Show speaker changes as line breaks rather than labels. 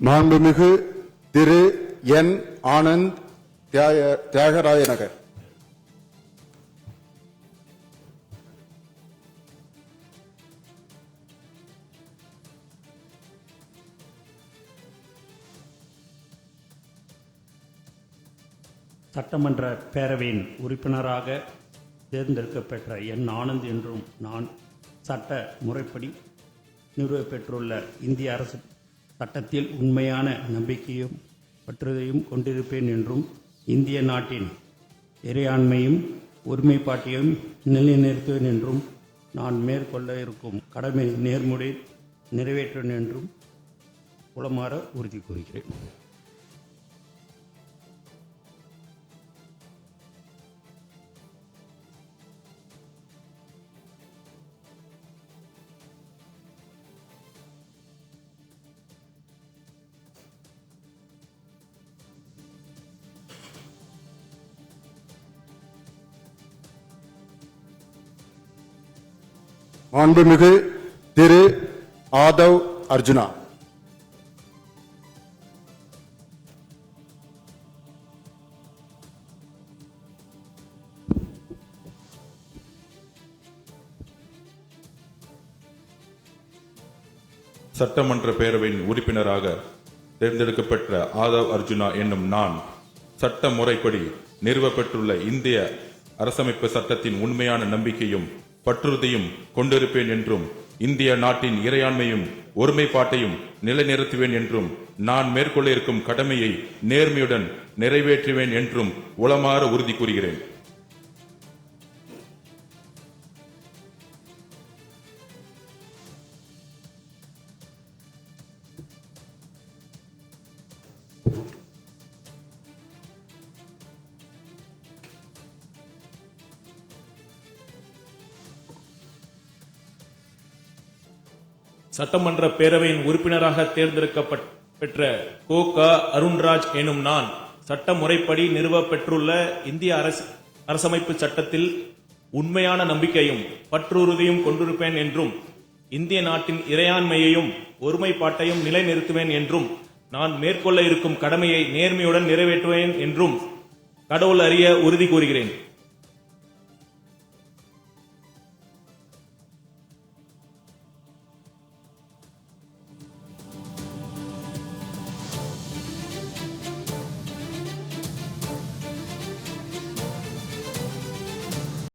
மாண்புமிகு திரு என் ஆனந்த் தியாகராய நகர்.
சட்டமன்ற பேரவையின் உறுப்பினராக தேர்ந்தெடுக்கப்பெற்ற என் ஆனந்த் என்றும் நான் சட்ட முறைப்படி நிறுவப்பெற்றுள்ள இந்திய அரசு சட்டத்தில் உண்மையான நம்பிக்கையும் பற்றுதையும் கொண்டிருப்பேன் என்றும் இந்திய நாட்டின் இறையாண்மையும் ஒருமைப்பாட்டையும் நிலைநிறுத்துவேன் என்றும் நான் மேற்கொள்ள இருக்கும் கடமை நேர்முறை நிறைவேற்றுவேன் என்றும் உளமாற உறுதி கூறுகிறேன்.
மாண்புமிகு திரு ஆதவ் அர்ஜுனா.
சட்டமன்ற பேரவையின் உறுப்பினராக தேர்ந்தெடுக்கப்பட்ட ஆதவ் அர்ஜுனா என்னும் நான் சட்ட முறைப்படி நிறுவப்பெற்றுள்ள இந்திய அரசமைப்பு சட்டத்தின் உண்மையான நம்பிக்கையும் பற்றுறுதியும் கொண்டிருப்பேன் என்றும் இந்திய நாட்டின் இறையாண்மையும் ஒருமைப்பாட்டையும் நிலைநிறுத்துவேன் என்றும் நான் மேற்கொள்ள இருக்கும் கடமையை நேர்மையுடன் நிறைவேற்றுவேன் என்றும் உளமாற உறுதி கூறுகிறேன்.
சட்டமன்ற பேரவையின் உறுப்பினராக தேர்ந்தெடுக்கப்பெற்ற கோ. அருண்ராஜ் எனும் நான் சட்ட முறைப்படி நிறுவப்பெற்றுள்ள இந்திய அரசமைப்பு சட்டத்தில் உண்மையான நம்பிக்கையும் பற்றுறுதியும் கொண்டிருப்பேன் என்றும் இந்திய நாட்டின் இறையாண்மையையும் ஒருமைப்பாட்டையும் நிலைநிறுத்துவேன் என்றும் நான் மேற்கொள்ள இருக்கும் கடமையை நேர்மையுடன் நிறைவேற்றுவேன் என்றும் கடவுள் அறிய உறுதி கூறுகிறேன்.